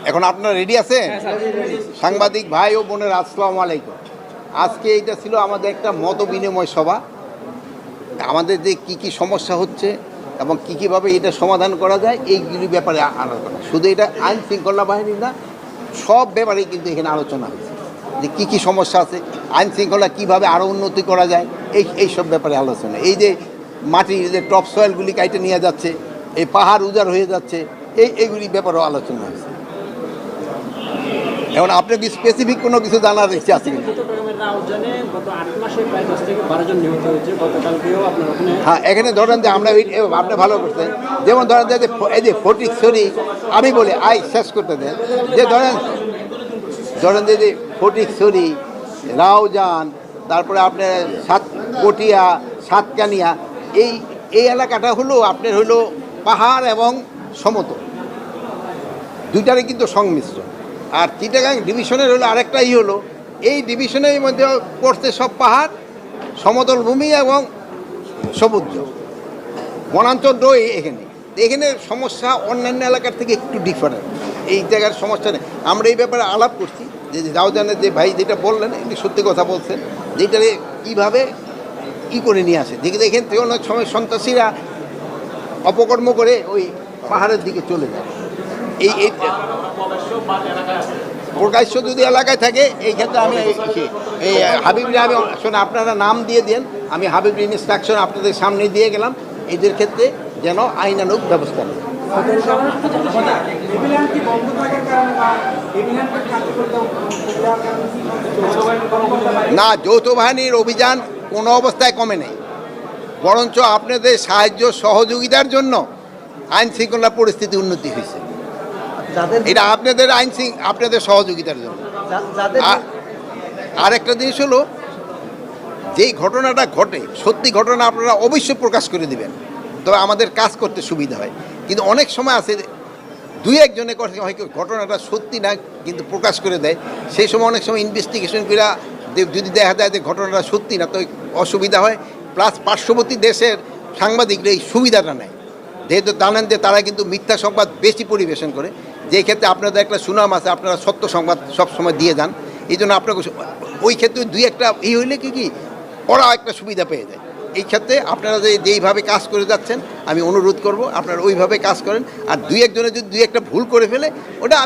এখন আপনারা রেডি আছেন? সাংবাদিক ভাই ও বোনের আসসালামু আলাইকুম। আজকে এইটা ছিল আমাদের একটা মত বিনিময় সভা। আমাদের যে কী সমস্যা হচ্ছে এবং কীভাবে এটা সমাধান করা যায় এইগুলি ব্যাপারে আলোচনা। শুধু এটা আইন শৃঙ্খলা বাহিনী না, সব ব্যাপারেই কিন্তু এখানে আলোচনা হয়েছে যে কী সমস্যা আছে, আইন শৃঙ্খলা কীভাবে আরও উন্নতি করা যায়, এই সব ব্যাপারে আলোচনা। এই যে মাটির যে টপ সয়েলগুলি কাইটে নিয়ে যাচ্ছে, এই পাহাড় উজাড় হয়ে যাচ্ছে, এইগুলি ব্যাপারেও আলোচনা হয়েছে। এখন আপনি কি স্পেসিফিক কোনো কিছু জানার ইচ্ছে আছে? হ্যাঁ, এখানে ধরেন যে আমরা আপনি ভালো করছেন, যেমন ধরেন যে এই যে ফটিকছড়ি, আমি বলি শেষ করতে দেন, যে ধরেন যে ফটিকছড়ি, রাউজান, তারপরে আপনার কটিয়া, সাতকানিয়া, এই এলাকাটা হলো আপনার হলো পাহাড় এবং সমতল, দুইটারই কিন্তু সংমিশ্রণ। আর চিটাগাং ডিভিশনের হলো আরেকটাই হলো, এই ডিভিশনের মধ্যে পড়ছে সব পাহাড়, সমতল ভূমি এবং সমুদ্র, বনাঞ্চল এখানে সমস্যা অন্যান্য এলাকার থেকে একটু ডিফারেন্ট। এই জায়গার সমস্যা নেই। আমরা এই ব্যাপারে আলাপ করছি যে রাউজানের যে ভাই যেটা বললেন, এটি সত্যি কথা বলছেন, যেটারে কীভাবে করে নিয়ে আসে। দেখে এখান থেকে অনেক সময় সন্ত্রাসীরা অপকর্ম করে ওই পাহাড়ের দিকে চলে যায়। এই প্রকাশ্য যদি এলাকায় থাকে, এই ক্ষেত্রে আমি এই হাবিবরে আমি শোনে আপনারা নাম দিয়ে দেন, আমি হাবিব ইনস্ট্রাকশন আপনাদের সামনে দিয়ে গেলাম, এদের ক্ষেত্রে যেন আইনানুগ ব্যবস্থা নেই। না, যৌথ বাহিনীর অভিযান কোনো অবস্থায় কমে নেই, বরঞ্চ আপনাদের সাহায্য সহযোগিতার জন্য আইন শৃঙ্খলা পরিস্থিতি উন্নতি হয়েছে। এটা আপনাদের সহযোগিতার জন্য। আর একটা জিনিস হলো, যেই ঘটনাটা ঘটে, সত্যি ঘটনা আপনারা অবশ্যই প্রকাশ করে দিবেন, তবে আমাদের কাজ করতে সুবিধা হয়। কিন্তু অনেক সময় আছে দুই একজনে হয়তো ঘটনাটা সত্যি না কিন্তু প্রকাশ করে দেয়, সেই সময় অনেক সময় ইনভেস্টিগেশন করে যদি দেখা যায় যে ঘটনাটা সত্যি না, তো অসুবিধা হয়। প্লাস পার্শ্ববর্তী দেশের সাংবাদিকরা এই সুবিধাটা নেয়, যেহেতু জানেন যে তারা কিন্তু মিথ্যা সংবাদ বেশি পরিবেশন করে, যেই ক্ষেত্রে আপনাদের একটা সুনাম আছে, আপনারা সত্য সংবাদ সবসময় দিয়ে যান। এই জন্য আপনাকে ওই ক্ষেত্রে দুই একটা হইলে কি ওরা একটা সুবিধা পেয়ে যায়। এই ক্ষেত্রে আপনারা যেইভাবে কাজ করে যাচ্ছেন, আমি অনুরোধ করব আপনারা ওইভাবে কাজ করেন। আর দুই একজনে যদি দুই একটা ভুল করে ফেলে, ওটা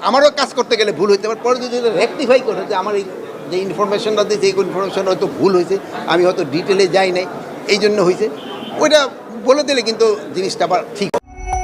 আমারও কাজ করতে গেলে ভুল হইতে পারে, পরে যদি রেকটিফাই করে যে আমার এই যে ইনফরমেশনটা দিয়েছে, এই ইনফরমেশন হয়তো ভুল হয়েছে, আমি হয়তো ডিটেলে যাই নাই, এই জন্য হয়েছে, ওইটা বলে দিলে কিন্তু জিনিসটা আবার ঠিক।